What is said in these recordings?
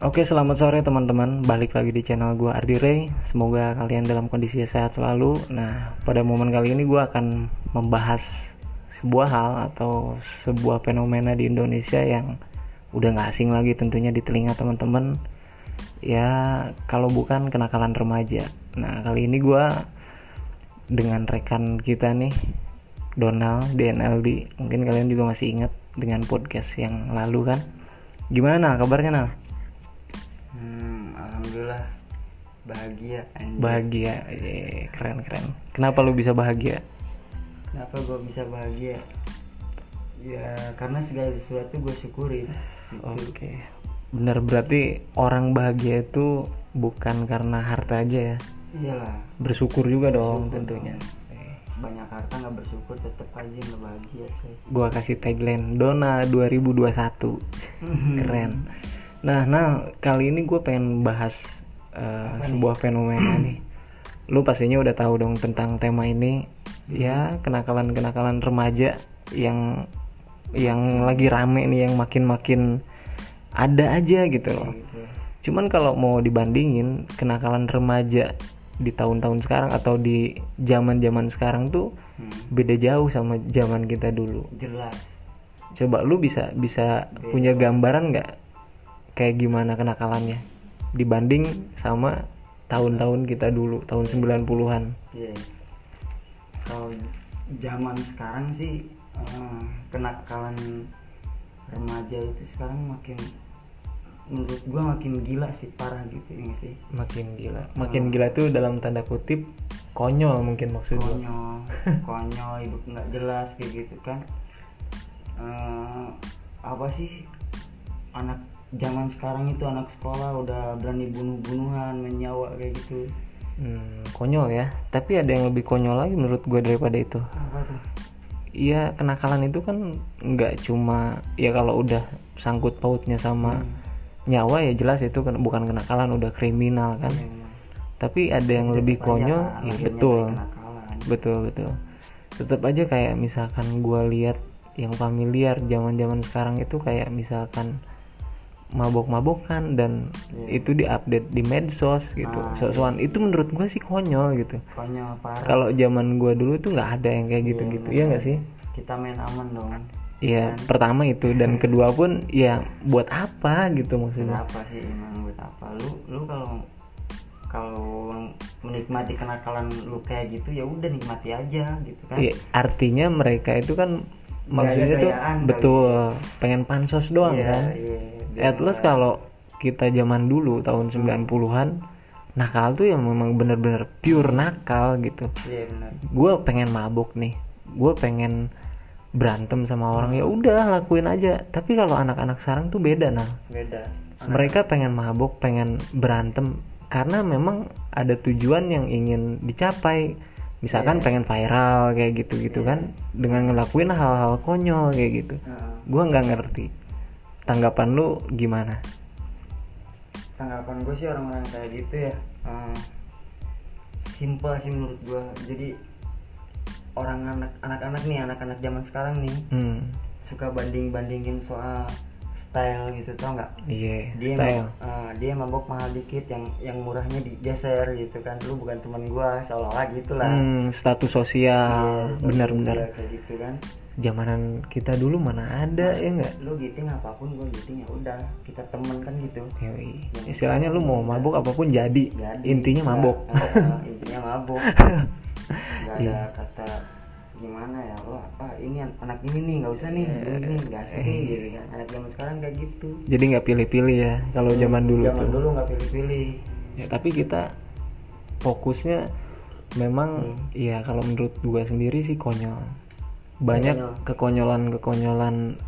Oke, selamat sore teman-teman. Balik lagi di channel gue Ardi Ray. Semoga kalian dalam kondisi sehat selalu. Nah, pada momen kali ini gue akan membahas sebuah hal atau sebuah fenomena di Indonesia yang udah gak asing lagi tentunya di telinga teman-teman. Ya, kalau bukan kenakalan remaja. Nah, kali ini gue dengan rekan kita nih, Donald DNLD. Mungkin kalian juga masih ingat dengan podcast yang lalu kan. Gimana Nal, kabarnya Nal? Alhamdulillah bahagia anjir. Bahagia, keren. Kenapa lu bisa bahagia? Kenapa gue bisa bahagia? Ya karena segala sesuatu gue syukurin gitu. Oke, benar, berarti orang bahagia itu bukan karena harta aja ya, Iyalah, bersyukur juga dong bersyukur tentunya. banyak harta nggak bersyukur tetap aja nggak bahagia coy. Gua kasih tagline Dona 2021. Keren. Nah, kali ini gue pengen bahas sebuah fenomena nih. Lu pastinya udah tahu dong tentang tema ini. Ya, kenakalan remaja yang lagi rame nih, yang makin ada aja gitu loh. Gitu. Cuman kalau mau dibandingin kenakalan remaja di tahun-tahun sekarang atau di zaman-zaman sekarang tuh beda jauh sama zaman kita dulu. Jelas. Coba lu bisa punya gambaran nggak kayak gimana kenakalannya dibanding sama tahun-tahun kita dulu, tahun 90-an. Iya. Kalau zaman sekarang sih kenakalan remaja itu sekarang menurut gua makin gila sih, parah gitu ya sih. Makin gila tuh dalam tanda kutip konyol mungkin maksudnya. Konyol hidup nggak jelas kayak gitu kan. Apa sih, anak zaman sekarang itu anak sekolah udah berani bunuh-bunuhan, main nyawa kayak gitu. Konyol ya, tapi ada yang lebih konyol lagi menurut gue daripada itu. Apa tuh? Iya, kenakalan itu kan nggak cuma ya kalau udah sangkut pautnya sama nyawa ya jelas itu kan bukan kenakalan, udah kriminal kan. Tapi ada yang lebih konyol, ya betul. Tetap aja kayak misalkan gue lihat yang familiar zaman sekarang itu kayak misalkan mabok-mabokan dan itu diupdate di medsos gitu. So-soan itu menurut gue sih konyol gitu. Konyol parah. Kalau zaman gue dulu tuh nggak ada yang kayak gitu-gitu, ya nggak sih? Kita main aman dong. Iya, pertama itu, dan kedua pun ya buat apa gitu maksudnya. Kenapa sih emang buat apa? Lu kalau menikmati kenakalan lu kayak gitu ya udah nikmati aja gitu kan. Iya, artinya mereka itu kan maksudnya tuh betul pengen pansos doang kan. At least kalau kita zaman dulu tahun 90-an nakal tuh yang memang bener-bener pure nakal gitu. Iya benar. Gue pengen mabuk nih, gue pengen berantem sama orang, ya udah lakuin aja. Tapi kalau anak-anak sekarang tuh beda. Beda. Mereka pengen mabuk, pengen berantem karena memang ada tujuan yang ingin dicapai. Misalkan pengen viral kayak gitu kan, dengan ngelakuin hal-hal konyol kayak gitu. Gue nggak ngerti. Tanggapan lu gimana? Tanggapan gue sih orang-orang kayak gitu ya simpel sih menurut gue. Jadi anak-anak zaman sekarang nih suka bandingin soal style gitu, tau nggak? Iya, dia style. Dia mabok mahal dikit, yang murahnya digeser gitu kan. Lu bukan teman gue, seolah-olah gitulah. Status sosial, benar-benar kayak gitu kan. Zamanan kita dulu mana ada ya nggak? Lu giting apapun, gue giting, ya udah kita temen kan gitu. Yoi. Istilahnya lu mau mabuk apapun jadi. Intinya mabok. Intinya mabok. Gak ada kata gimana ya, lo apa ini anak ini nih nggak usah nih, ini nggak asik nih gitu kan. Anak zaman sekarang kayak gitu. Jadi nggak pilih-pilih ya kalau zaman dulu tuh. Zaman dulu nggak pilih-pilih. Ya tapi kita fokusnya memang ya kalau menurut gua sendiri sih konyol. Banyak kekonyolan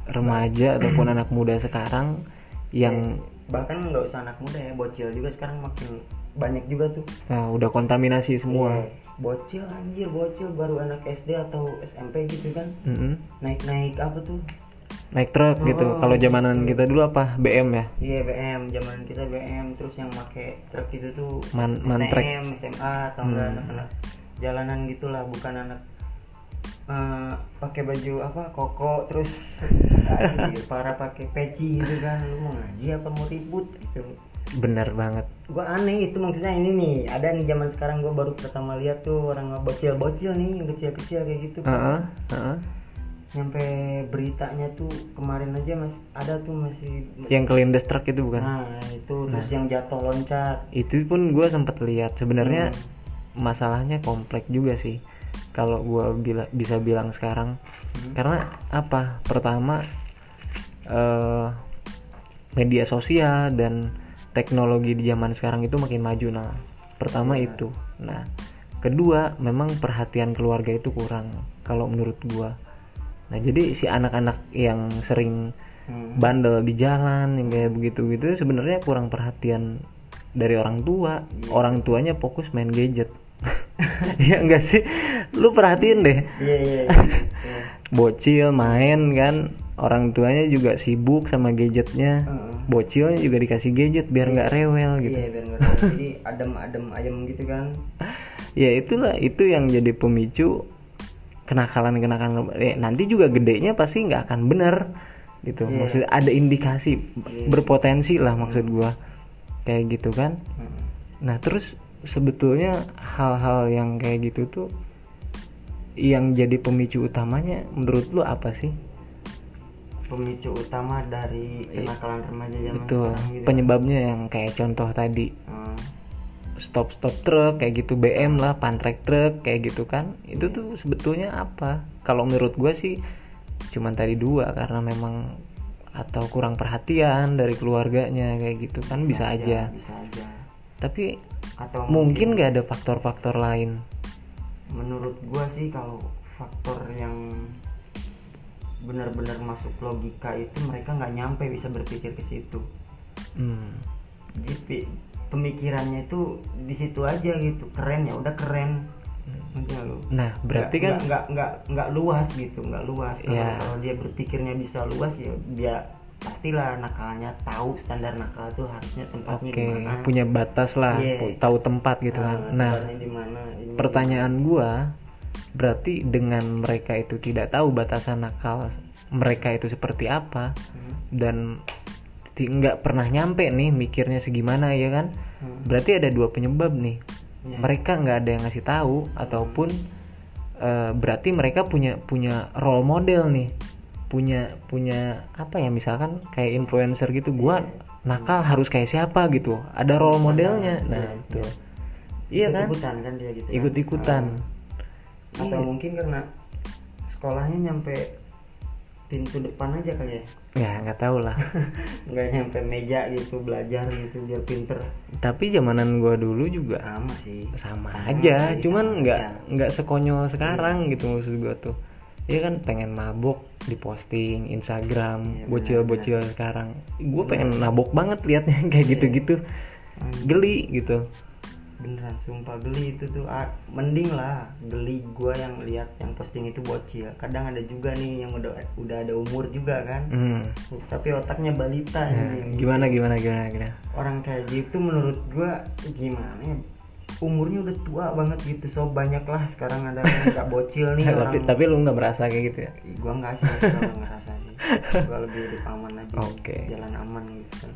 remaja ataupun anak muda sekarang yang bahkan nggak usah anak muda ya, bocil juga sekarang makin banyak juga tuh. Udah kontaminasi semua. Bocil baru anak SD atau SMP gitu kan. Naik apa tuh, naik truk gitu. Kalau zamanan kita dulu apa, BM ya? Iya BM, zaman kita BM. Terus yang pakai truk itu tuh mantrek, SMA atau enggak anak-anak jalanan gitulah, bukan anak pakai baju apa koko terus anjir, para pakai peci gitu kan, lu mau ngaji apa mau ribut gitu. Bener banget. Gua aneh itu, maksudnya ini nih ada nih zaman sekarang, gua baru pertama lihat tuh orang bocil-bocil nih yang kecil-kecil kayak gitu kan. Nyampe beritanya tuh kemarin aja ada tuh masih yang kelindes truk itu bukan? Nah itu terus yang jatuh loncat itu pun gue sempat lihat. Sebenarnya masalahnya kompleks juga sih kalau gue bisa bilang sekarang. Karena apa, pertama media sosial dan teknologi di zaman sekarang itu makin maju. Nah pertama itu. Nah kedua memang perhatian keluarga itu kurang kalau menurut gue. Nah jadi si anak-anak yang sering bandel di jalan yang kayak begitu-gitu sebenarnya kurang perhatian dari orang tua. Orang tuanya fokus main gadget. Ya enggak sih, lu perhatiin deh. Iya. Bocil main kan, orang tuanya juga sibuk sama gadgetnya. Bocilnya juga dikasih gadget biar nggak rewel gitu. Iya biar nggak rewel, jadi adem ayem gitu kan. Ya itulah, itu yang jadi pemicu kenakalan nanti juga gedenya pasti nggak akan bener gitu. Maksudnya ada indikasi berpotensi lah, maksud gua kayak gitu kan. Nah terus sebetulnya hal-hal yang kayak gitu tuh yang jadi pemicu utamanya menurut lu apa sih? Pemicu utama dari kenakalan remaja zaman Betul. sekarang gitu. Penyebabnya yang kayak contoh tadi stop truk kayak gitu, BM lah, pantrek truk kayak gitu kan. Itu tuh sebetulnya apa? Kalau menurut gue sih cuman tadi dua, karena memang atau kurang perhatian dari keluarganya kayak gitu kan. Bisa aja. Tapi atau mungkin nggak ada faktor-faktor lain. Menurut gue sih kalau faktor yang benar-benar masuk logika itu mereka nggak nyampe bisa berpikir ke situ. Jadi pemikirannya itu di situ aja gitu, keren ya udah keren. Nah berarti nggak luas gitu, nggak luas. Kalau dia berpikirnya bisa luas ya dia pastilah nakalnya tahu standar nakal tuh harusnya tempatnya di mana. Punya batas lah, tahu tempat gitu kan. Nah pertanyaan gua, berarti dengan mereka itu tidak tahu batasan nakal mereka itu seperti apa, dan nggak pernah nyampe nih mikirnya segimana ya kan. Berarti ada dua penyebab nih. Mereka nggak ada yang ngasih tahu, ataupun berarti mereka punya role model nih, punya apa ya, misalkan kayak influencer gitu, gua nakal harus kayak siapa gitu, ada role modelnya. Nah itu iya kan, ikut-ikutan dia gitu, ikut-ikutan. Atau mungkin karena sekolahnya nyampe pintu depan aja kali ya. Ya nggak tahu lah. Nggak nyampe meja gitu belajar gitu biar pinter. Tapi zamanan gua dulu juga sama aja, cuman nggak sekonyol sekarang gitu maksud gua tuh. Iya kan, pengen mabok diposting Instagram, bocil-bocil sekarang. Gue pengen mabok banget liatnya kayak gitu-gitu, geli gitu. Beneran sumpah geli itu tuh. Mending lah geli gue yang lihat yang posting itu bocil. Kadang ada juga nih yang udah ada umur juga kan, tapi otaknya balita. Gimana orang kayak gitu menurut gue gimana ya, umurnya udah tua banget gitu. So banyak lah sekarang ada yang nggak bocil nih. Tapi lu nggak merasa kayak gitu ya? Gue nggak sih, gue nggak ngerasa sih. Gue lebih hidup aman aja. Jalan aman gitu kan.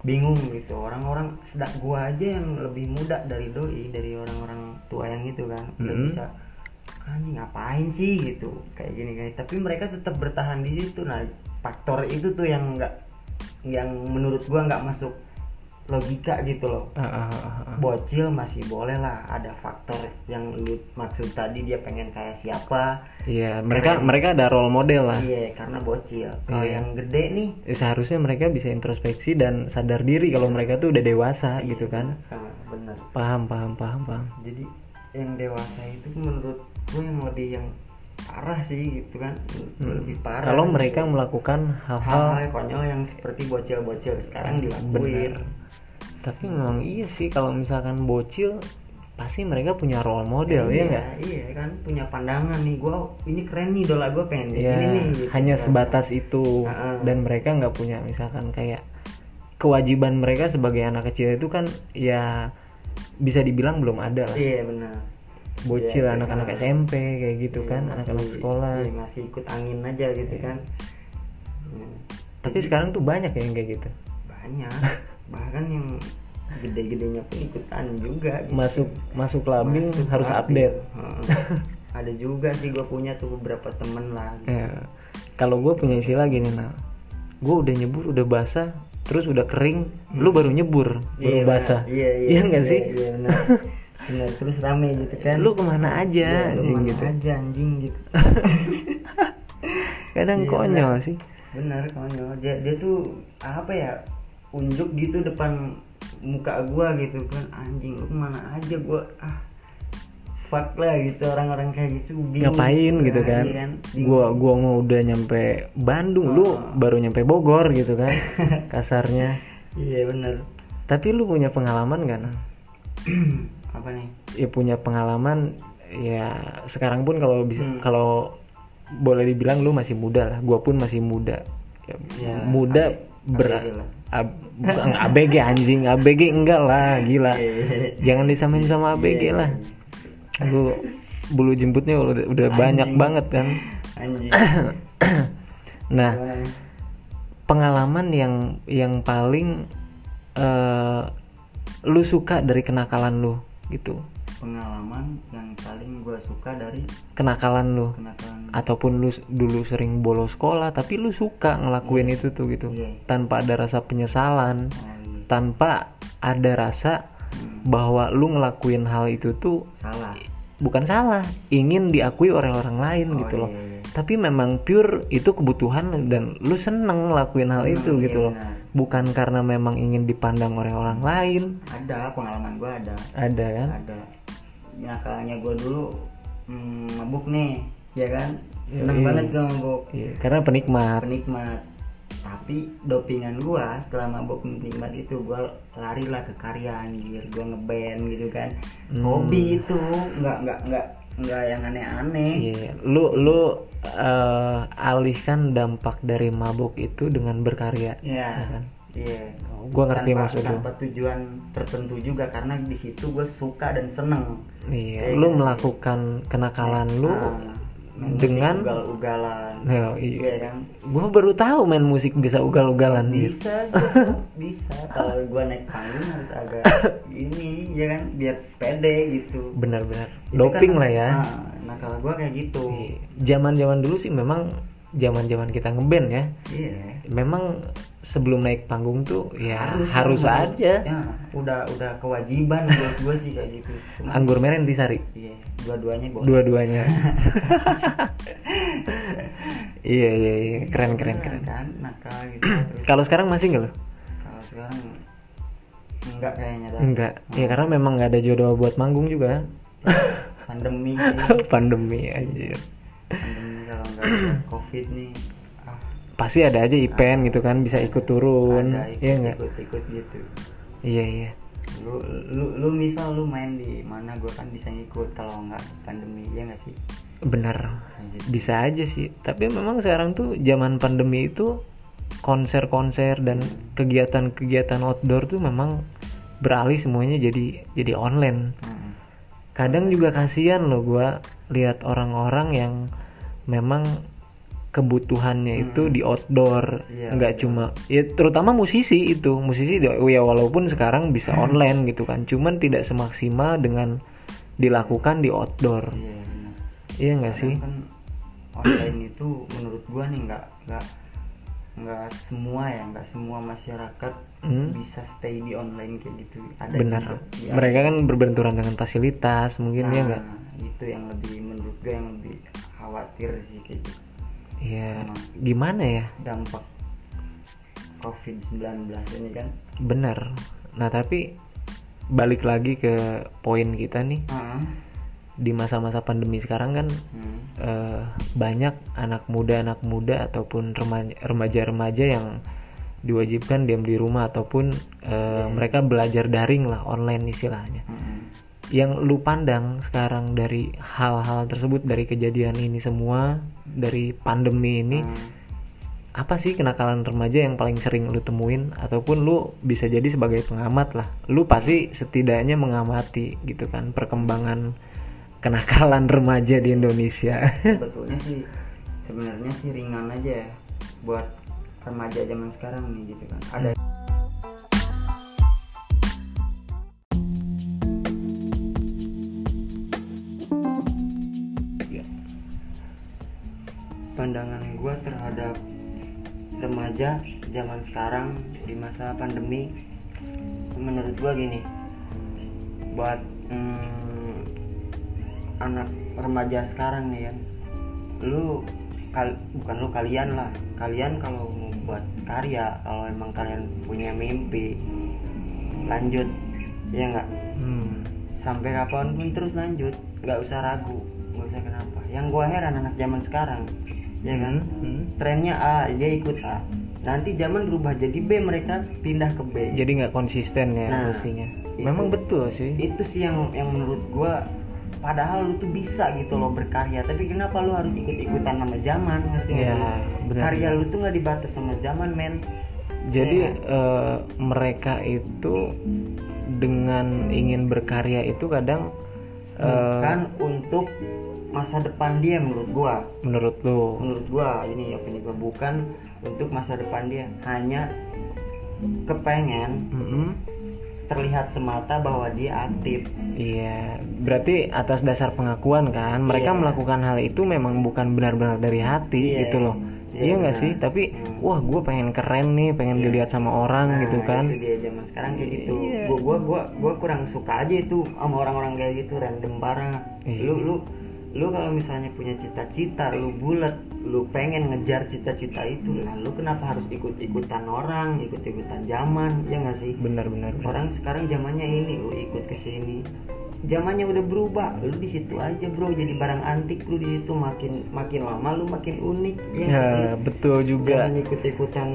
Bingung gitu orang-orang sedak gue aja yang lebih muda dari doi, dari orang-orang tua yang itu kan, udah bisa anjing ngapain sih gitu kayak gini. Tapi mereka tetap bertahan di situ. Nah faktor itu tuh yang menurut gue nggak masuk logika gitu loh. Bocil masih boleh lah, ada faktor yang lu maksud tadi, dia pengen kayak siapa. Iya, mereka ada role model lah. Iya, karena bocil. Kalau yang gede nih, seharusnya mereka bisa introspeksi dan sadar diri kalau mereka tuh udah dewasa gitu kan. Benar. Paham. Jadi yang dewasa itu menurut gue yang parah sih gitu kan. Lebih parah kalau mereka melakukan hal-hal konyol yang seperti bocil-bocil sekarang dilakuin. Tapi memang iya sih, kalau misalkan bocil pasti mereka punya role model ya nggak? Iya kan, punya pandangan nih, gue ini keren nih, idola gue pengen ini nih gitu. Hanya sebatas itu. Dan mereka nggak punya misalkan kayak kewajiban mereka sebagai anak kecil itu kan ya bisa dibilang belum ada lah. Iya benar. bocil, Iya, anak-anak SMP kayak gitu iya, kan, anak-anak sekolah. iya, masih ikut angin aja gitu kan. Tapi sekarang tuh banyak ya yang kayak gitu. Banyak, bahkan yang gede-gedenya pun ikutan juga gitu. Masuk labing Masuk harus labing. update. Ada juga sih gue punya tuh beberapa temen lah gitu. Ya, kalau gue punya istilah gini, nah, gue udah nyebur udah basah, terus udah kering, lu baru nyebur, baru basah. Iya nggak sih? Iya benar. Benar, terus rame gitu kan. Lu kemana aja, Iya, lu anjing mana gitu. aja anjing gitu. Kadang Iya, konyol benar. sih. Benar, konyol. Dia tuh apa ya? Unjuk gitu depan muka gua gitu kan, anjing lu kemana aja, gua fuck lah gitu, orang-orang kayak gitu bingung. Ngapain juga, gitu kan? iya bingung. Gua mau udah nyampe Bandung, lu baru nyampe Bogor gitu kan, kasarnya. Iya bener. Tapi lu punya pengalaman kan? Apa nih? Ya punya pengalaman ya. Sekarang pun kalau bisa, kalau boleh dibilang lu masih muda lah, gua pun masih muda. Ya, muda ABG lah. bukan ABG anjing, ABG enggak lah, gila. Jangan disamain sama ABG lah. Gue bulu jembutnya udah banyak banget kan. Anjing. Nah, pengalaman yang paling lu suka dari kenakalan lu gitu. Pengalaman yang paling gue suka dari Kenakalan lu. kenakalan. Ataupun lu dulu sering bolos sekolah tapi lu suka ngelakuin itu tuh gitu. Tanpa ada rasa penyesalan, tanpa ada rasa bahwa lu ngelakuin hal itu tuh Salah. bukan salah, ingin diakui oleh orang lain gitu loh. Tapi memang pure itu kebutuhan dan lu seneng ngelakuin hal itu gitu loh. Benar. Bukan karena memang ingin dipandang oleh orang lain. Ada pengalaman gue ada Kan? Ada nakalnya gue dulu mabuk nih, ya kan, seneng banget gue mabuk. Iya, karena penikmat. Tapi dopingan gue setelah mabuk penikmat itu, gue lari lah ke karya anjir, gue ngeband gitu kan. Hobi itu nggak yang aneh-aneh. Iya, lu alihkan dampak dari mabuk itu dengan berkarya. Ya kan? Iya. Gua ngerti maksud lu. Tanpa tujuan tertentu juga, karena di situ gue suka dan seneng. Iya, lu melakukan kenakalan lu dengan ugal-ugalan. Iya kan? Gua baru tahu main musik bisa ugal-ugalan. Bisa. Kalau gue naik panggung harus agak ini, ya kan, biar pede gitu. Benar-benar. Itu Doping kan, lah ya. Nah kalau gue kayak gitu. Zaman-zaman dulu sih memang zaman-zaman kita ngeband ya. Iya. Memang sebelum naik panggung tuh ya harus aja. Ya, udah kewajiban buat gue sih kayak gitu. Anggur merah intisari. Iya, dua-duanya boleh. Dua-duanya. Iya, keren. Kan nakal gitu terus. Kalau sekarang masih nggak lo? Kalau sekarang enggak kayaknya dah. Enggak. Ya karena memang nggak ada jodoh buat manggung juga. Pandemi. Pandemi anjir. Pandemi kalau nggak ada Covid nih. Pasti ada aja event gitu kan, bisa ikut turun. Iya enggak? Ikut gitu. Iya. Lu misal lu main di mana, gua kan bisa ngikut kalau nggak pandemi, ya nggak sih? Bener, bisa aja sih. Tapi memang sekarang tuh zaman pandemi itu konser-konser dan kegiatan-kegiatan outdoor tuh memang beralih semuanya jadi online. Kadang juga kasihan loh gua lihat orang-orang yang memang kebutuhannya itu di outdoor, nggak cuma ya, terutama musisi ya, walaupun sekarang bisa online gitu kan, cuman tidak semaksimal dengan dilakukan di outdoor. Iya nggak sih? Kan online itu menurut gua nih nggak semua masyarakat bisa stay di online kayak gitu. Ada benar. Mereka kan berbenturan dengan fasilitas mungkin. Ya nggak? Itu yang lebih, menurut gua yang lebih khawatir sih kayak gitu. Iya, gimana ya dampak COVID-19 ini kan. Benar. Nah tapi balik lagi ke poin kita nih. Di masa-masa pandemi sekarang kan banyak anak muda ataupun remaja-remaja yang diwajibkan diam di rumah ataupun mereka belajar daring lah, online istilahnya. Yang lu pandang sekarang dari hal-hal tersebut, dari kejadian ini semua, dari pandemi ini, apa sih kenakalan remaja yang paling sering lu temuin? Ataupun lu bisa jadi sebagai pengamat lah, lu pasti setidaknya mengamati gitu kan perkembangan kenakalan remaja di Indonesia. Sebetulnya sih sebenarnya sih ringan aja ya buat remaja zaman sekarang nih gitu kan. Ada pandangan gue terhadap remaja zaman sekarang di masa pandemi, menurut gue gini, buat anak remaja sekarang nih kan, bukan lu, kalian kalau mau buat karya, kalau emang kalian punya mimpi, lanjut, ya nggak, sampai kapanpun terus lanjut, nggak usah ragu, nggak usah kenapa. Yang gue heran anak zaman sekarang, ya kan, trennya A, dia ikut A, nanti zaman berubah jadi B, mereka pindah ke B, jadi nggak konsisten ya. Pastinya memang betul sih, itu sih yang menurut gue. Padahal lu tuh bisa gitu loh berkarya, tapi kenapa lu harus ikut-ikutan sama zaman, ngerti nggak? Ya, benar. Karya lu tuh nggak dibatas sama zaman, men. Jadi mereka itu dengan ingin berkarya itu kadang bukan untuk masa depan dia, menurut gua. Menurut gua ini opini gua, bukan untuk masa depan dia, hanya kepengen terlihat semata bahwa dia aktif. Iya, berarti atas dasar pengakuan kan, mereka melakukan hal itu memang bukan benar-benar dari hati gitu loh. Iya nggak sih? Tapi wah, gue pengen keren nih, pengen dilihat sama orang gitu kan. Itu dia zaman sekarang kayak gitu. Gua kurang suka aja itu sama orang-orang kayak gitu, random parah. Lu kalau misalnya punya cita-cita, lu bulat, lu pengen ngejar cita-cita itu, lah lu kenapa harus ikut-ikutan orang, ikut-ikutan zaman, ya nggak sih? Benar. Orang sekarang zamannya ini, lu ikut ke sini. Zamannya udah berubah, lu di situ aja bro, jadi barang antik lu di situ, makin lama lu makin unik, ya nggak sih? Betul juga. Jangan ikut-ikutan.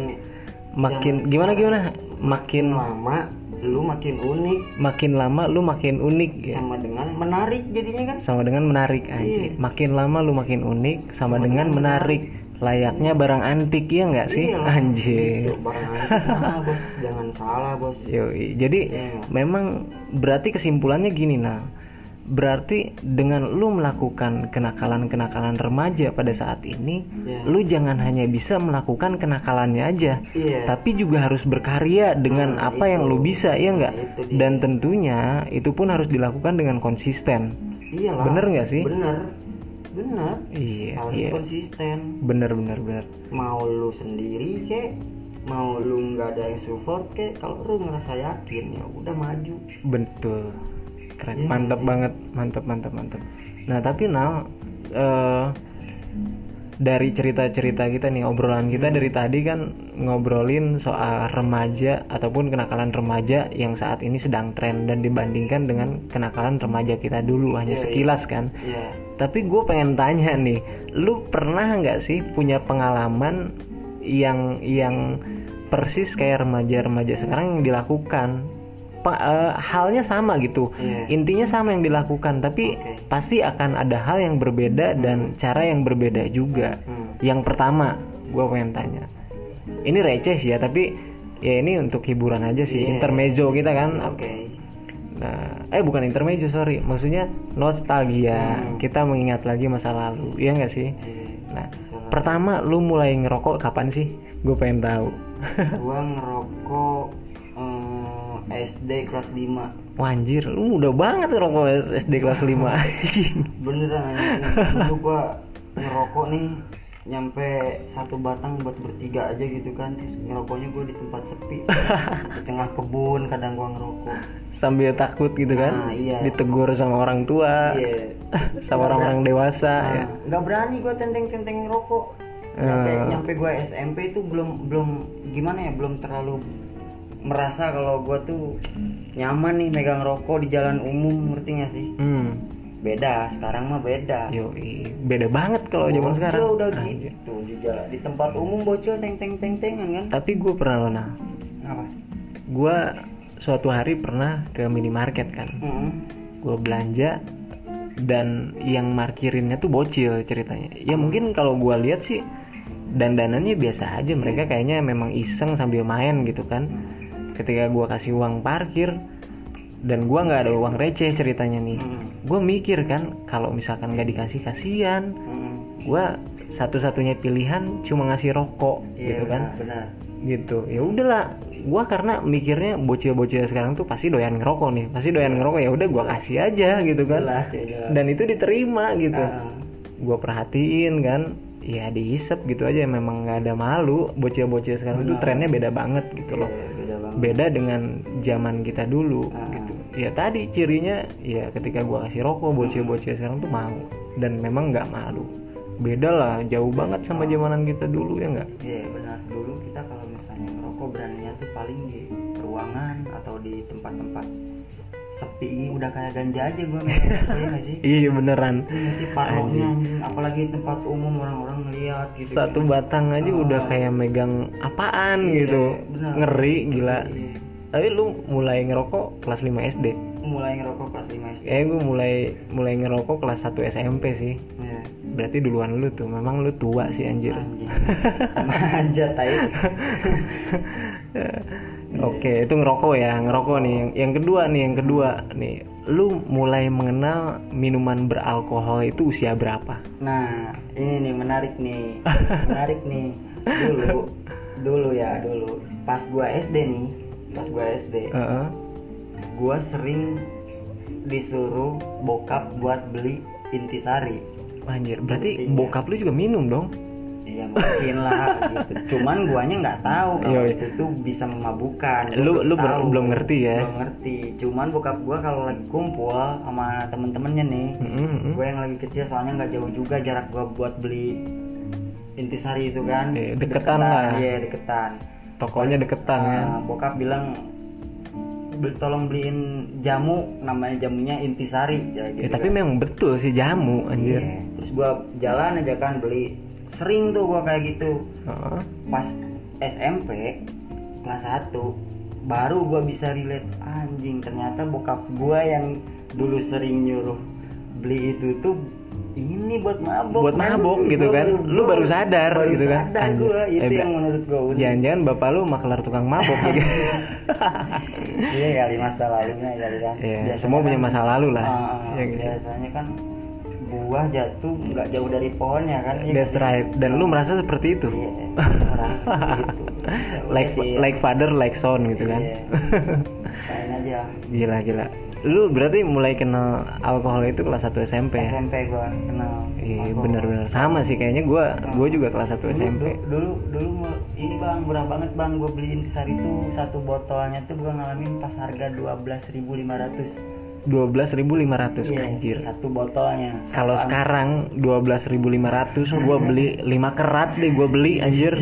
Makin gimana? Makin lama lu makin unik, makin lama lu makin unik ya? Sama dengan menarik jadinya kan. Sama dengan menarik anjir. Makin lama lu makin unik sama dengan menarik. Layaknya barang antik, ya nggak sih? Anjir. Itu barang antik bos, jangan salah bos. Yoi. Jadi memang berarti kesimpulannya gini, nah. Berarti dengan lu melakukan kenakalan-kenakalan remaja pada saat ini, lu jangan hanya bisa melakukan kenakalannya aja, tapi juga harus berkarya dengan apa yang lu bisa, ya enggak? Dan tentunya itu pun harus dilakukan dengan konsisten. Iyalah. Bener nggak sih? Bener. Harus Iya. konsisten. Bener. Mau lu sendiri kek, mau lu nggak ada yang support kek, kalau lu ngerasa yakin ya udah maju. Betul. Keren. Mantap banget. Mantap. Nah tapi dari cerita-cerita kita nih, obrolan kita dari tadi kan ngobrolin soal remaja ataupun kenakalan remaja yang saat ini sedang tren dan dibandingkan dengan kenakalan remaja kita dulu, hanya sekilas kan. Tapi gue pengen tanya nih, lu pernah nggak sih punya pengalaman yang persis kayak remaja-remaja sekarang yang dilakukan? Halnya sama gitu, intinya sama yang dilakukan, tapi pasti akan ada hal yang berbeda dan cara yang berbeda juga. Yang pertama, gue pengen tanya, ini receh sih ya, tapi ya ini untuk hiburan aja sih, intermezzo kita kan. Nah, bukan intermezzo, sorry, maksudnya nostalgia. Kita mengingat lagi masa lalu, ya nggak sih? Nah, pertama lu mulai ngerokok kapan sih? Gue pengen tahu. Gua ngerokok SD kelas 5. Wah anjir, lu muda banget ngerokok SD kelas 5. Beneran, dulu gua ngerokok nih nyampe satu batang buat bertiga aja gitu kan, terus ngerokoknya gua di tempat sepi di tengah kebun, kadang gua ngerokok sambil takut gitu kan. Ditegur sama orang tua, sama orang-orang dewasa. Nggak berani gua tenteng ngerokok. Nyampe gua SMP itu belum gimana ya, belum terlalu merasa kalau gue tuh nyaman nih megang rokok di jalan umum, ngerti gak sih? Beda, sekarang mah beda. Yoi, beda banget kalau zaman sekarang. Bocil udah gitu di tempat umum bocil tengan kan. Tapi gue pernah Apa? Gue suatu hari pernah ke minimarket kan. Gue belanja dan yang markirinnya tuh bocil ceritanya. Ya mungkin kalau gue lihat sih dandanannya biasa aja, mereka kayaknya memang iseng sambil main gitu kan. Ketika gue kasih uang parkir, dan gue nggak ada uang receh ceritanya nih. Gue mikir kan kalau misalkan nggak dikasih kasihan, gue satu-satunya pilihan cuma ngasih rokok gitu kan. Benar. Gitu ya udahlah, gue karena mikirnya bocil-bocil sekarang tuh pasti doyan ngerokok nih, ya udah gue kasih aja gitu kan. Jelas, ya, jelas. Dan itu diterima gitu. Gue perhatiin kan, ya dihisap gitu aja, memang nggak ada malu. Bocil-bocil sekarang tuh trennya beda banget gitu loh. Beda banget. Beda dengan zaman kita dulu gitu. Ya tadi cirinya ya ketika gue kasih rokok, bocil-bocil sekarang tuh mau dan memang nggak malu. Beda lah, jauh banget sama zamanan kita dulu, ya nggak? Iya benar, dulu kita kalau misalnya ngerokok beraninya tuh paling di ruangan atau di tempat-tempat sepi, udah kayak ganja aja gue ngerokok ya nggak sih? Iya beneran. Ini sih parnonya anjing, apalagi tempat umum orang-orang ngeliat gitu. Satu batang aja udah kayak megang apaan gitu, bener. ngeri gila. Iya. Tapi lu mulai ngerokok kelas 5 SD. Mulai ngerokok kelas 5 SD. Gue mulai ngerokok kelas 1 SMP sih. Iya. Berarti duluan lu tuh, memang lu tua sih anjir. Sama aja tai. Oke, itu ngerokok nih. Yang kedua nih, lu mulai mengenal minuman beralkohol itu usia berapa? Nah, ini nih menarik nih. Dulu. Pas gua SD. Gua sering disuruh bokap buat beli intisari. Anjir, berarti bokap lu juga minum dong? Iya mungkin lah gitu. Cuman guanya nggak tahu kalau itu tuh bisa memabukkan. Lu belum ngerti ya? Belum ngerti. Cuman bokap gua kalau lagi kumpul sama temen-temennya nih, gua yang lagi kecil soalnya nggak jauh juga jarak gua buat beli intisari itu kan. Deketan lah. Iya deketan. Tokonya deketan ya. Bokap bilang tolong beliin jamu, namanya jamunya intisari ya, gitu tapi memang betul sih jamu anjir. Iya. Terus gua jalan aja kan beli, sering tuh gua kayak gitu. Pas SMP kelas 1 baru gua bisa relate, anjing ternyata bokap gua yang dulu sering nyuruh beli itu tuh ini buat mabok gitu kan. Lu baru sadar gitu kan. Gua, itu yang menurut gua unik. Jangan-jangan bapak lu maklar tukang mabok gitu. Iya kali masa lalunya kali kan. Ya, semua punya masa lalu lah. Biasanya kan buah jatuh nggak jauh dari pohonnya kan. That's right. Dan lu merasa seperti itu. Iya, merasa seperti itu. Like father like son gitu kan. Kain aja. Gila. Lu berarti mulai kenal alkohol itu kelas 1 SMP ya? SMP gua kenal. Iya benar-benar sama sih kayaknya gua juga kelas 1 SMP. Dulu ini Bang, murah banget Bang, gua beliin intisari tuh satu botolnya tuh gua ngalamin pas harga 12.500. 12.500 anjir. Satu botolnya. Kalau sekarang 12.500 gua beli 5 kerat deh gua beli anjir.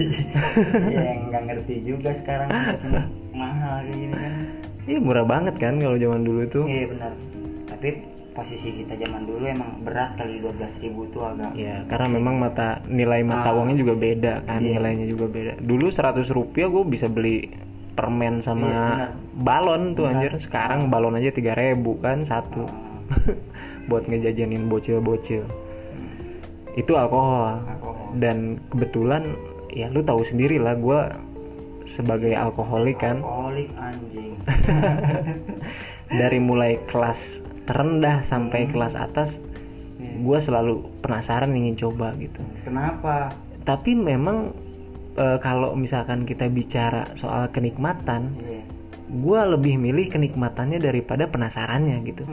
Iya, enggak ngerti juga sekarang mahal kayak gini kan. Iya murah banget kan kalau zaman dulu tuh. Iya benar. Tapi posisi kita zaman dulu emang berat kali 12.000 tuh agak. Iya, karena memang nilai mata uangnya juga beda kan, nilainya juga beda. Dulu 100 rupiah gue bisa beli permen sama balon tuh anjir. Sekarang balon aja 3.000 kan satu. Buat ngejajanin bocil-bocil. Itu alkohol. Dan kebetulan ya lu tahu sendiri lah gue sebagai alkoholik kan. Alkoholik anjing. Dari mulai kelas terendah sampai kelas atas, gue selalu penasaran ingin coba gitu. Kenapa? Tapi memang kalau misalkan kita bicara soal kenikmatan, gue lebih milih kenikmatannya daripada penasarannya gitu.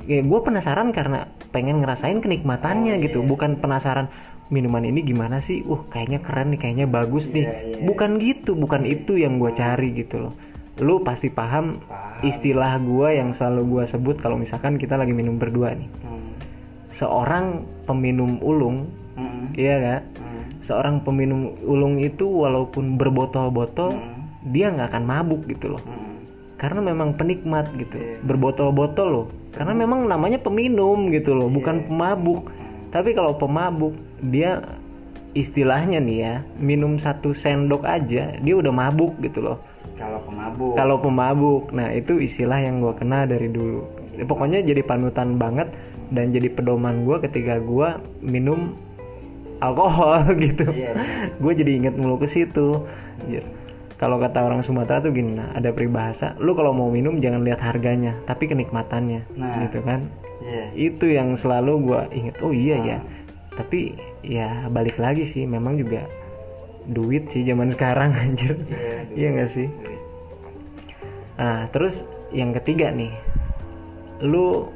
Ya, gue penasaran karena pengen ngerasain kenikmatannya gitu, bukan penasaran minuman ini gimana sih, kayaknya keren nih, kayaknya bagus nih. Bukan gitu, bukan itu yang gue cari gitu loh. Lu pasti paham istilah gue yang selalu gue sebut kalau misalkan kita lagi minum berdua nih. Seorang peminum ulung, iya kan? Seorang peminum ulung itu walaupun berbotol-botol, dia nggak akan mabuk gitu loh. Karena memang penikmat gitu, berbotol-botol loh. Karena memang namanya peminum gitu loh, bukan pemabuk. Tapi kalau pemabuk, dia istilahnya nih ya, minum 1 sendok aja, dia udah mabuk gitu loh. Kalau pemabuk, nah itu istilah yang gue kenal dari dulu. Pokoknya jadi panutan banget dan jadi pedoman gue ketika gue minum alkohol gitu. Gue jadi inget mulu ke situ. Kalau kata orang Sumatera tuh gini, nah ada peribahasa, lu kalau mau minum jangan lihat harganya, tapi kenikmatannya, gitu kan. Itu yang selalu gue inget. Oh iya ya, tapi ya balik lagi sih, memang juga duit sih zaman sekarang anjir. Iya nggak sih? Nah terus yang ketiga nih, lu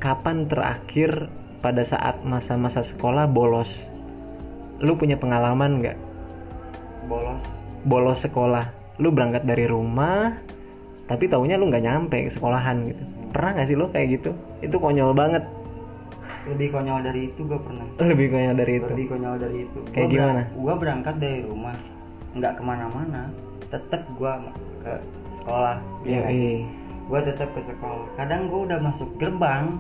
kapan terakhir pada saat masa-masa sekolah bolos? Lu punya pengalaman nggak? Bolos sekolah. Lu berangkat dari rumah, tapi taunya lu nggak nyampe ke sekolahan gitu. Pernah nggak sih lu kayak gitu? Itu konyol banget. Lebih konyol dari itu gue pernah. Lebih konyol dari itu. Kayak gimana? Gue berangkat dari rumah, nggak kemana-mana, tetap gue ke sekolah. Gue tetap ke sekolah. Kadang gue udah masuk gerbang,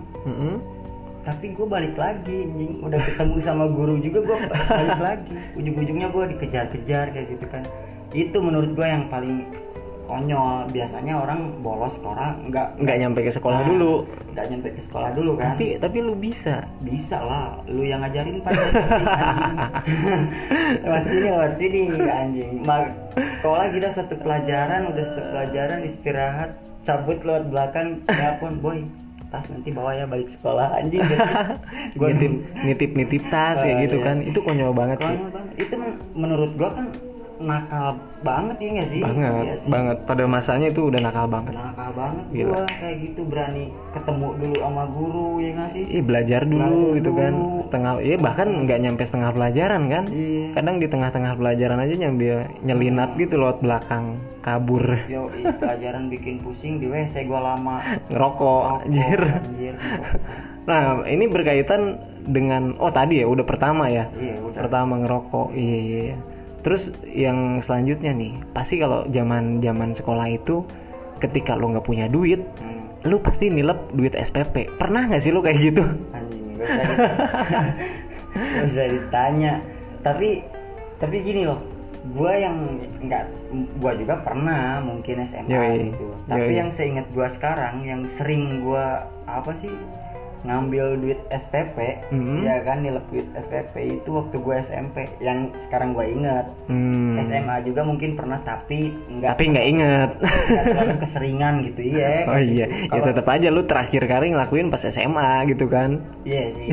tapi gue balik lagi, anjing. Udah ketemu sama guru juga gue balik lagi. Ujung-ujungnya gue dikejar-kejar kayak gitu kan. Itu menurut gue yang paling konyol. Biasanya orang bolos sekolah nggak nyampe ke sekolah dulu. Nggak nyampe ke sekolah dulu kan. Tapi lu bisa lah. Lu yang ngajarin pada lewat sini anjing. Sekolah kita satu pelajaran istirahat, cabut lewat belakang, telepon, boy, tas nanti bawa ya balik sekolah, anjing. Gua nitip tas kayak gitu kan. Itu konyol banget sih. Itu menurut gua kan nakal banget ya nggak sih? Banget. Pada masanya itu udah nakal banget. Gua kayak gitu, berani ketemu dulu sama guru ya nggak sih? Belajar dulu gitu kan. Bahkan nggak nyampe setengah pelajaran kan. Kadang di tengah-tengah pelajaran aja nyelinap gitu lewat belakang, kabur. Pelajaran bikin pusing, di WC gua lama ngerokok anjir. Nah ini berkaitan dengan tadi ya udah pertama ya. Pertama ngerokok. Iya. Terus yang selanjutnya nih, pasti kalau zaman sekolah itu, ketika lo nggak punya duit, lo pasti nilep duit SPP. Pernah nggak sih lo kayak gitu? Anjing, gak bisa ditanya. Tapi gini loh, gue juga pernah mungkin SMA gitu. Tapi yang seingat gue sekarang, yang sering gue ngambil duit SPP, ya kan, nilep duit SPP itu waktu gue SMP, yang sekarang gue inget. SMA juga mungkin pernah, tapi nggak inget. Nggak terlalu keseringan gitu, iya. Ya tetap aja lu terakhir kali ngelakuin pas SMA gitu kan. Iya sih.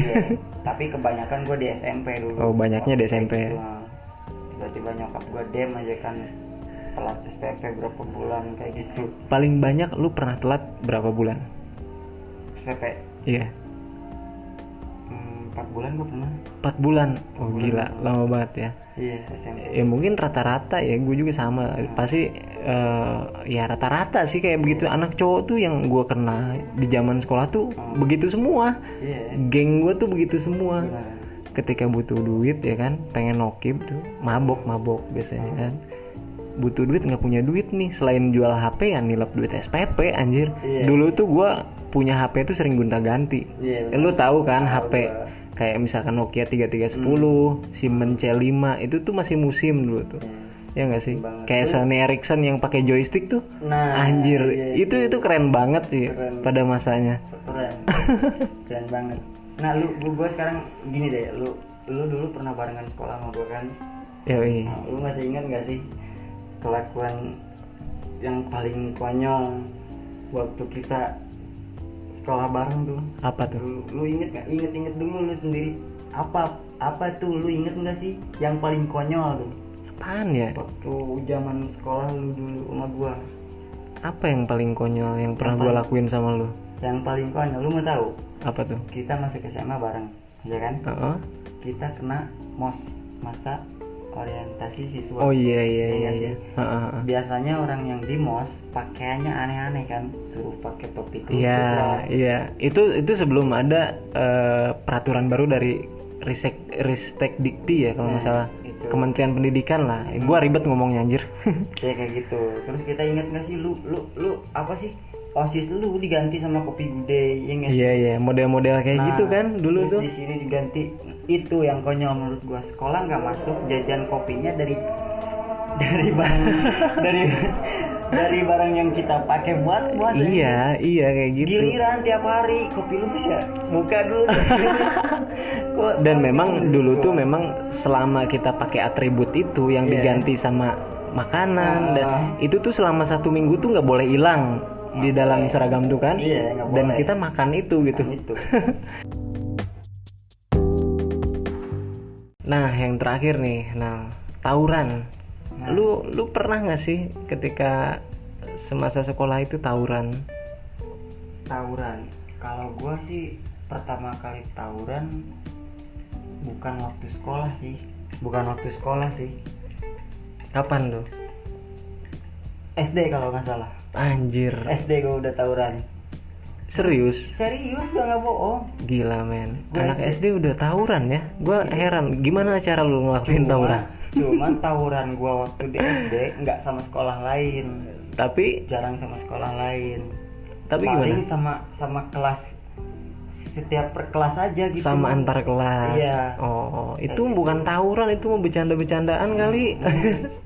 Tapi kebanyakan gue di SMP dulu. Banyaknya di SMP. Tiba-tiba nyokap gue dem aja kan, telat SPP berapa bulan kayak gitu. Paling banyak lu pernah telat berapa bulan SPP? Iya. 4 bulan gue pernah. 4 bulan? Gila, lama banget ya. Iya, SMP. Ya mungkin rata-rata ya, gue juga sama. Pasti ya rata-rata sih kayak begitu. Anak cowok tuh yang gue kena di zaman sekolah tuh begitu semua. Geng gue tuh begitu semua. Ketika butuh duit ya kan, pengen nokip tuh, mabok biasanya kan. Butuh duit, nggak punya duit nih, selain jual HP ya nilep duit SPP anjir. Dulu tuh gue punya HP tuh sering gonta-ganti. Lu tahu kan HP kayak misalkan Nokia 3310, Siemens C5 itu tuh masih musim dulu tuh. Ya nggak sih? Kayak Sony Ericsson yang pakai joystick tuh. Anjir, itu keren banget sih pada masanya. Keren banget. Nah, gue sekarang gini deh, lu dulu pernah barengan sekolah sama gue kan? Lu masih ingat nggak sih kelakuan yang paling konyol waktu kita sekolah bareng tuh? Apa tuh? Lu inget nggak? Inget dulu lu sendiri. Apa tuh, lu inget nggak sih yang paling konyol tuh? Apaan ya? Waktu zaman sekolah lu dulu sama gua. Apa yang paling konyol yang pernah gua lakuin sama lu? Yang paling konyol, lu mau tahu? Apa tuh? Kita masuk SMA bareng, ya kan? Kita kena MOS, masa orientasi siswa. Iya. Biasanya orang yang di MOS pakaiannya aneh-aneh kan, suruh pakai topi kerucut. Iya. Itu sebelum ada peraturan baru dari Ristek Dikti ya kalau nggak salah. Kementerian Pendidikan lah. Gua ribet ngomongnya anjir. Ya kayak gitu. Terus kita ingat nggak sih lu apa sih? OSIS lu diganti sama kopi gude, ya nggak sih? Iya, model-model kayak gitu kan dulu tuh. Di sini diganti. Itu yang konyol menurut gua. Sekolah nggak masuk, jajan kopinya dari barang yang kita pakai buat bos. Iya kayak gitu. Giliran tiap hari kopi lu bisa buka dulu. Dan memang dulu tuh memang selama kita pakai atribut itu yang diganti sama makanan dan itu tuh selama 1 minggu tuh nggak boleh hilang di dalam seragam tuh kan. Iya, nggak dan boleh. kita makan itu gitu. Itu. Nah yang terakhir nih, nah tawuran. Lu pernah nggak sih ketika semasa sekolah itu tawuran? Tawuran. Kalau gua sih pertama kali tawuran bukan waktu sekolah sih. Kapan tuh? SD kalau nggak salah. Anjir, SD gua udah tawuran. serius? Serius gua nggak bohong. Gila men, Gua anak SD udah tawuran ya? Gua heran, gimana cara lu ngelakuin tawuran? Cuman tawuran gua waktu di SD nggak sama sekolah lain. Tapi Jarang sama sekolah lain. gimana? Paling sama kelas, setiap per kelas aja gitu. Sama antar kelas. Iya. Oh, itu bukan tawuran, itu mau bercanda-bercandaan kali.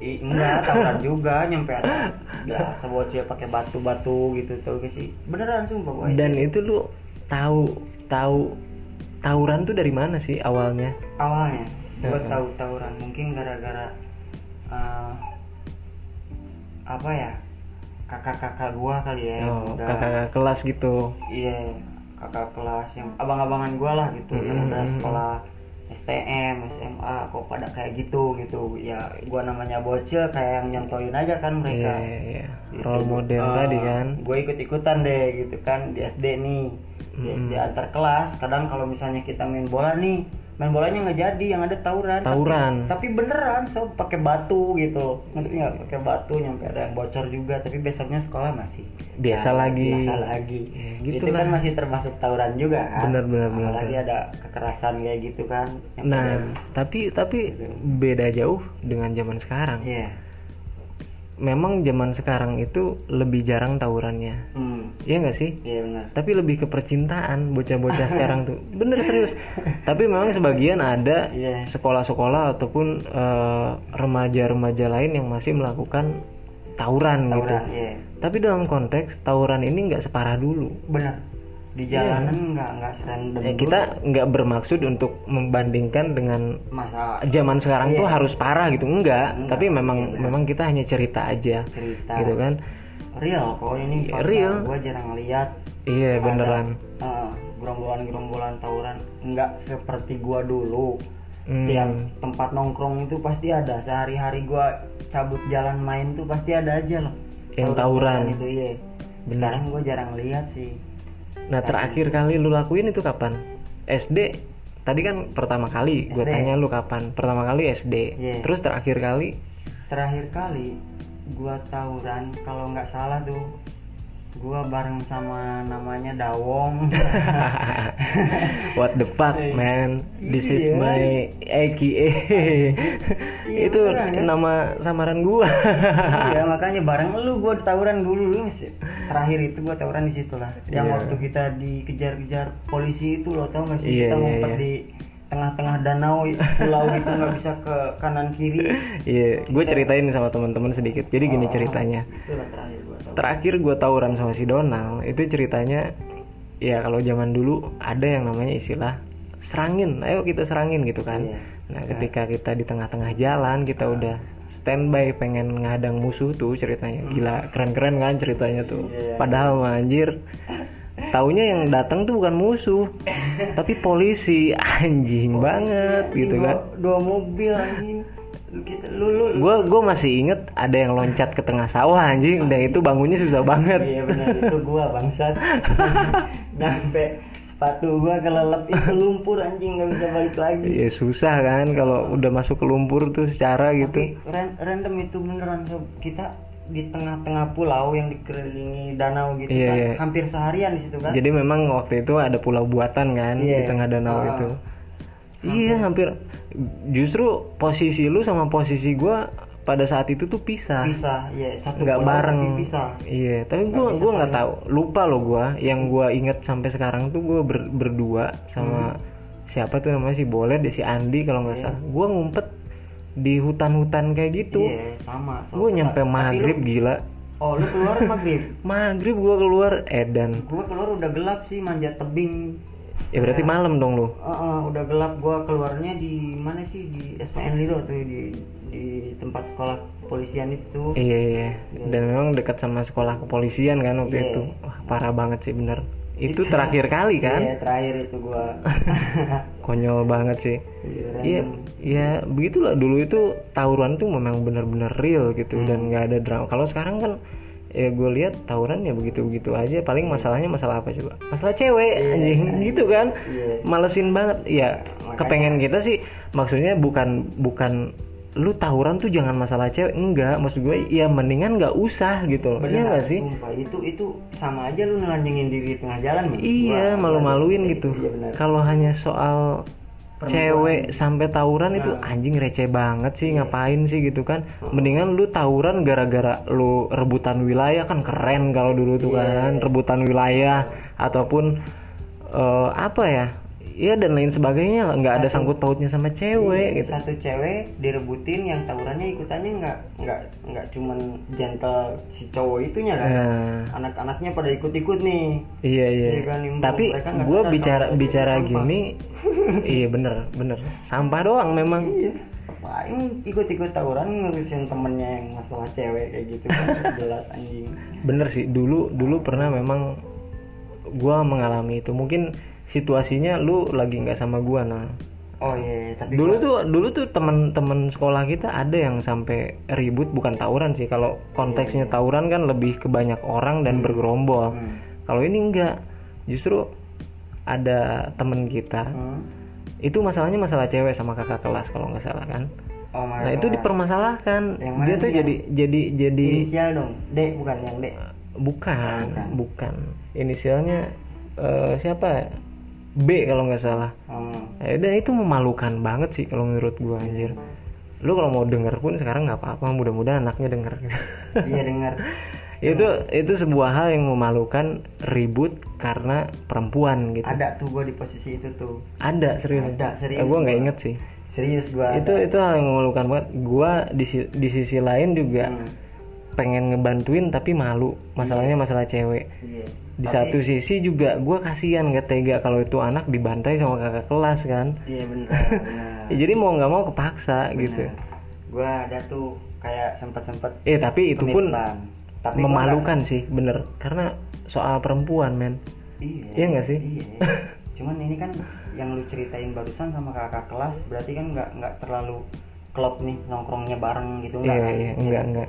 Enggak, tawuran juga, nyampe ada biasa bocil pakai batu-batu gitu tuh sih. Beneran sumpah gua. Dan itu lu tahu tawuran tuh dari mana sih awalnya? Awalnya gua tahu tawuran mungkin gara-gara apa ya? Kakak-kakak gua kali ya yang udah Kakak kelas gitu. iya, kakak kelas yang abang-abangan gua lah gitu yang udah sekolah STM, SMA kok pada kayak gitu ya. Gua namanya bocil kayak yang nyontoin aja kan mereka. Iya. Gitu. Role model tadi kan. Gue ikut-ikutan deh gitu kan di SD nih. Di SD antar kelas, kadang kalau misalnya kita main bola nih, main bolanya nggak jadi, yang ada tawuran. Tapi beneran, so pakai batu gitu loh. Ngerti nggak? Pakai batu nyampe ada yang bocor juga, tapi besoknya sekolah masih Biasa lagi. Ya, gitu itu kan lah. masih termasuk tawuran juga kan. Bener. Apalagi ada kekerasan kayak gitu kan. Yang Nah, tapi beda jauh dengan zaman sekarang. Iya. Memang zaman sekarang itu lebih jarang tawurannya. Iya nggak sih? Iya benar. Tapi lebih ke percintaan bocah-bocah sekarang tuh. Bener serius. Tapi memang sebagian ada Iya. sekolah-sekolah ataupun remaja-remaja lain yang masih melakukan tawuran gitu. Iya. Tapi dalam konteks tawuran ini nggak separah dulu. Benar. Di jalanan nggak serandom Ya, kita nggak bermaksud untuk membandingkan dengan masa zaman sekarang tuh harus parah gitu, enggak. Tapi memang kita hanya cerita aja, cerita gitu kan. real kok ini fakta. real. Gua jarang lihat Iya beneran. gerombolan tawuran nggak seperti gua dulu. Setiap tempat nongkrong itu pasti ada. Sehari-hari gua cabut jalan main tuh pasti ada aja loh Yang tawuran. itu. Iya. Sekarang gua jarang lihat sih. Nah terakhir kali lu lakuin itu kapan? SD. Tadi kan pertama kali gue SD. tanya lu kapan? Pertama kali SD. Iya. Terus terakhir kali? Terakhir kali gua tawuran kalau nggak salah tuh gua bareng sama namanya Dawong. What the fuck man? This is Iya. my AKA. Itu beneran, ya? nama samaran gua. Ya makanya bareng lu gua tawuran dulu lu terakhir itu gua tawuran di situ lah. Yang Iya. waktu kita dikejar-kejar polisi itu lo tau gak sih? Iya, Kita iya, ngumpet iya. di tengah-tengah danau pulau gitu nggak bisa ke kanan kiri. Iya, gue ceritain sama teman-teman sedikit. Jadi gini ceritanya. Itulah terakhir gua tawuran. Terakhir gue tawuran sama si Donald itu ceritanya ya kalau zaman dulu ada yang namanya istilah serangin, ayo kita serangin gitu kan. Iya. Nah ketika kita di tengah-tengah jalan kita udah standby pengen ngadang musuh tuh ceritanya. Gila keren-keren kan ceritanya tuh. Iya. Padahal mah, anjir taunya yang datang tuh bukan musuh tapi polisi. Anjing banget gitu kan. Dua mobil anjing. Lu Gue masih inget ada yang loncat ke tengah sawah anjing, dan itu bangunnya susah banget. Iya benar itu gua bangsat. Nyampe sepatu gua kelelep itu lumpur anjing nggak bisa balik lagi. Ya susah kan kalau udah masuk ke lumpur tuh secara gitu. Tapi random itu beneran Sob. Kita di tengah-tengah pulau yang dikelilingi danau gitu Iya, kan. iya. Hampir seharian di situ kan. Jadi memang waktu itu ada pulau buatan kan di Iya. tengah danau itu. Iya hampir. Justru posisi lu sama posisi gua pada saat itu tuh pisah. Pisah, iya satu Nggak pulau bareng. tapi pisah. Iya, tapi gua nggak tahu. Lupa lo gua. Yang gua inget sampai sekarang tuh gua berdua sama siapa tuh namanya si Bolet, si Andi kalau nggak salah. Gua ngumpet di hutan-hutan kayak gitu. Iya, sama. Sob. Gue nyampe Tapi maghrib gila. Oh, lu keluar maghrib. Maghrib gue keluar edan. Gua keluar udah gelap sih manjat tebing. Ya berarti malam dong lu. Udah gelap, gua keluarnya di mana sih, di SPN Lido tuh, di tempat sekolah kepolisian itu tuh. Iya. Dan memang dekat sama sekolah kepolisian kan waktu Iya. itu. Wah, parah banget sih bener. Itu terakhir kali kan? Iya, terakhir itu gua. Konyol banget sih. Iya, ya begitulah dulu itu tawuran tuh memang benar-benar real gitu dan nggak ada drama. Kalau sekarang kan ya gue lihat tawuran ya begitu-begitu aja. Paling masalahnya masalah apa coba? Masalah cewek anjing gitu kan. Malesin banget. Ya kepengen kita sih maksudnya bukan lu tawuran tuh jangan masalah cewek, enggak, maksud gue ya mendingan nggak usah gitu loh. Iya nggak sih? Sumpah, itu sama aja lu nelanjangin diri di tengah jalan, men. Iya, malu-maluin gitu. Iya, benar. Kalau hanya soal cewek sampai tawuran itu anjing receh banget sih, ngapain sih gitu kan. Mendingan lu tawuran gara-gara lu rebutan wilayah, kan keren kalau dulu tuh kan, rebutan wilayah ataupun apa ya? Iya dan lain sebagainya, nggak ada sangkut pautnya sama cewek gitu. Satu cewek direbutin, yang tawurannya ikutannya nggak cuman gentle si cowok itunya kan. Anak-anaknya pada ikut-ikut nih. Iya. Kan, Tapi gue bicara gini, iya bener. Sampah doang memang. Iya. Paling ikut-ikut tawuran ngurusin temennya yang masalah cewek kayak gitu kan. Jelas anjing. Bener sih, dulu pernah memang gue mengalami itu. Mungkin situasinya lu lagi nggak sama gue, nah. Oh iya, tapi dulu tuh teman-teman sekolah kita ada yang sampai ribut, bukan tawuran sih. Kalau konteksnya tawuran kan lebih ke banyak orang dan bergerombol. Kalau ini enggak, justru ada temen kita. Itu masalahnya masalah cewek sama kakak kelas kalau nggak salah kan. Nah itu dipermasalahkan. Dia tuh jadi inisial dong, D bukan yang D. Bukan. Inisialnya siapa? B kalau nggak salah. Dan itu memalukan banget sih kalau menurut gua, anjir. Lu kalau mau denger pun sekarang nggak apa-apa, mudah-mudahan anaknya denger. Iya denger. itu sebuah hal yang memalukan, ribut karena perempuan gitu. Ada tuh gua di posisi itu tuh. Ada serius. Gua nggak inget sih. Serius gua. Itu hal yang memalukan banget. Gua di sisi lain juga pengen ngebantuin tapi malu. Masalahnya masalah cewek. Di satu sisi juga gue kasihan, gak tega kalau itu anak dibantai sama kakak kelas kan. Iya benar. Jadi mau nggak mau kepaksa gitu. Gue ada tuh kayak sempet tapi itu pun tapi memalukan sih bener, karena soal perempuan men. Iya nggak sih? Iya. Cuman ini kan yang lu ceritain barusan sama kakak kelas, berarti kan nggak terlalu klop nih nongkrongnya bareng gitu, enggak? Iya, enggak.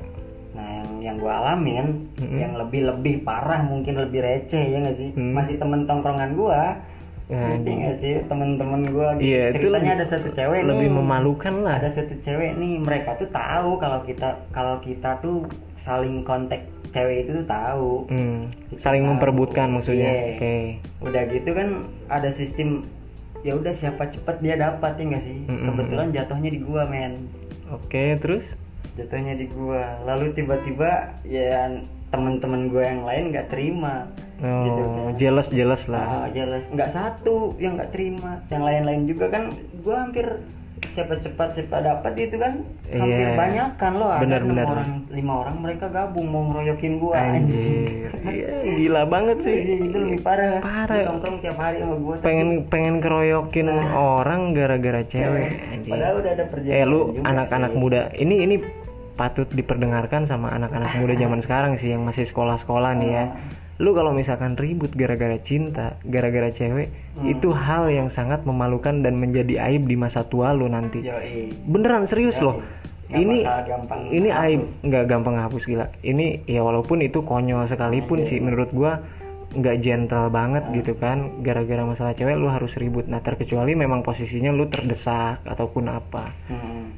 Nah yang gue alamin yang lebih parah, mungkin lebih receh ya nggak sih, masih temen tongkrongan gue. Ngerti nggak sih, temen-temen gue gitu. Iya, ceritanya ada satu cewek lebih nih, memalukan lah. Ada satu cewek nih, mereka tuh tahu kalau kita tuh saling kontak cewek itu tuh tahu. Saling memperebutkan maksudnya. Oke. Udah gitu kan ada sistem, ya udah siapa cepet dia dapat, ya nggak sih. Kebetulan jatuhnya di gua, men. Oke, terus jatuhnya di gua, lalu tiba-tiba ya teman-teman gua yang lain nggak terima. Gitu kan. Jelas lah. Jelas, nggak satu yang nggak terima, yang lain-lain juga kan. Gua hampir siapa cepat siapa dapat itu kan, hampir banyak kan loh. Ada 5 orang mereka gabung mau ngeroyokin gua. Anjir. Gila banget sih. Itu lebih parah. Nongkrong tiap hari sama gua. Pengen keroyokin orang gara-gara cewek. Anjir. Padahal udah ada perjanjian. Lu anak-anak muda ini patut diperdengarkan sama anak-anak muda zaman sekarang sih yang masih sekolah-sekolah nih ya. Lu kalau misalkan ribut gara-gara cinta, gara-gara cewek, itu hal yang sangat memalukan dan menjadi aib di masa tua lu nanti. Beneran serius loh. Ini aib, nggak gampang hapus, gila. Ini ya walaupun itu konyol sekalipun sih menurut gua nggak gentle banget gitu kan. Gara-gara masalah cewek lu harus ribut. Nah terkecuali memang posisinya lu terdesak ataupun apa.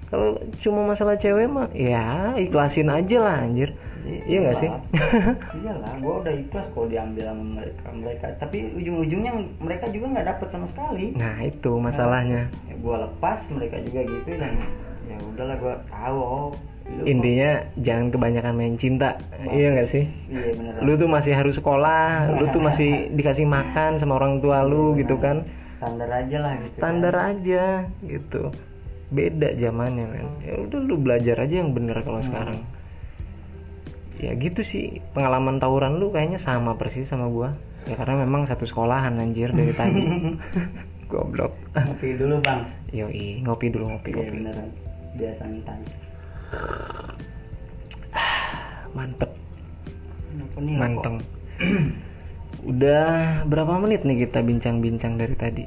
Kalau cuma masalah cewek mah ya ikhlasin aja lah anjir. Iya nggak sih? Iyalah, gue udah ikhlas kalau diambil sama mereka. Tapi ujung-ujungnya mereka juga nggak dapet sama sekali. Nah itu masalahnya. Gue lepas, mereka juga gitu, dan ya udahlah, gue tahu. Intinya jangan kebanyakan main cinta. Iya nggak sih? Iya bener. Lu tuh masih harus sekolah, lu tuh masih dikasih makan sama orang tua lu gitu kan. Standar aja lah gitu. Standar aja gitu. Beda zamannya men. Ya udah lu belajar aja yang bener kalau sekarang. Ya gitu sih, pengalaman tawuran lu kayaknya sama persis sama gua. Ya karena memang satu sekolahan anjir dari tadi. Goblok. Ngopi dulu bang. Yoi, ngopi dulu, ngopi. Iya beneran, biasa santai. Mantep, Kenapa nih manteng. Udah berapa menit nih kita bincang-bincang dari tadi?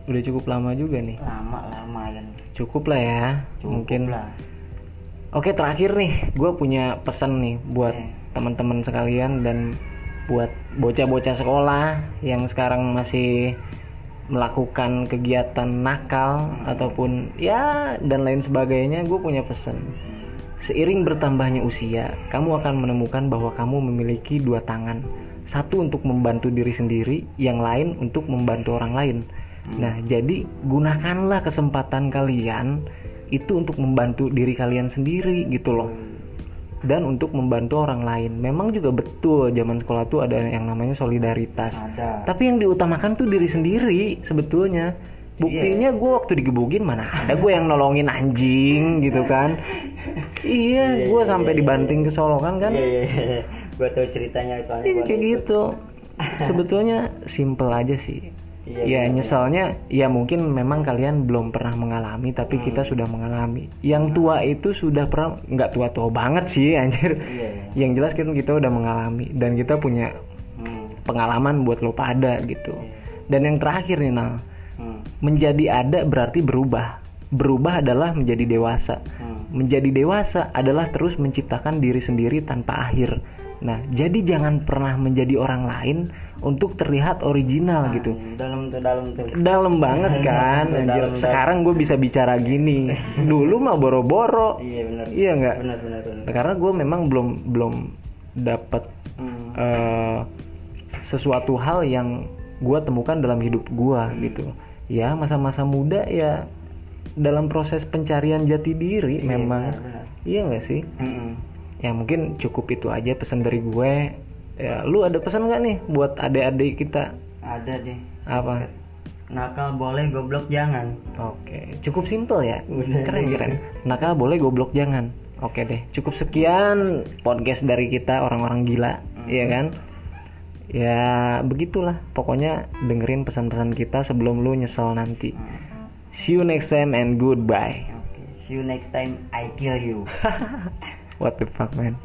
Udah cukup lama juga nih. Lama ya. Cukup lah ya. Cukup Mungkin lah. Oke, terakhir nih, gue punya pesan nih buat teman-teman sekalian dan buat bocah-bocah sekolah yang sekarang masih melakukan kegiatan nakal ataupun ya dan lain sebagainya. Gue punya pesan. Seiring bertambahnya usia, kamu akan menemukan bahwa kamu memiliki dua tangan. Satu untuk membantu diri sendiri, yang lain untuk membantu orang lain. Nah, jadi gunakanlah kesempatan kalian itu untuk membantu diri kalian sendiri gitu loh, dan untuk membantu orang lain. Memang juga betul zaman sekolah tuh ada yang namanya solidaritas, tapi yang diutamakan tuh diri sendiri sebetulnya. Buktinya gue waktu digebukin mana ada gue yang nolongin anjing gitu kan. Iya, gue sampai dibanting ke Solokan kan. Gue tahu ceritanya soalnya. Kayak gitu. Sebetulnya simple aja sih. Ya nyeselnya ya mungkin memang kalian belum pernah mengalami, tapi kita sudah mengalami. Yang tua itu sudah pernah, nggak tua-tua banget sih anjir. Yang jelas kita udah mengalami dan kita punya pengalaman buat lo pada gitu. Dan yang terakhir nih Nal, menjadi ada berarti berubah. Berubah adalah menjadi dewasa. Menjadi dewasa adalah terus menciptakan diri sendiri tanpa akhir. Nah, jadi jangan pernah menjadi orang lain untuk terlihat original gitu. Dalam banget kan. Anjir. Sekarang gue bisa bicara gini. Dulu mah boro-boro. Iya benar. Iya nggak? Benar. Nah, karena gue memang belum dapat sesuatu hal yang gue temukan dalam hidup gue gitu. Ya masa-masa muda ya dalam proses pencarian jati diri memang. Benar. Iya nggak sih? Ya mungkin cukup itu aja pesan dari gue. Ya lu ada pesan nggak nih buat adik-adik kita? Ada deh. Apa? Nakal boleh, goblok jangan. Oke, cukup simple ya. Udah. Keren. Nakal boleh, goblok jangan. Oke deh, cukup sekian podcast dari kita orang-orang gila, iya kan? Ya begitulah. Pokoknya dengerin pesan-pesan kita sebelum lu nyesel nanti. See you next time and goodbye. See you next time, I kill you. What the fuck man.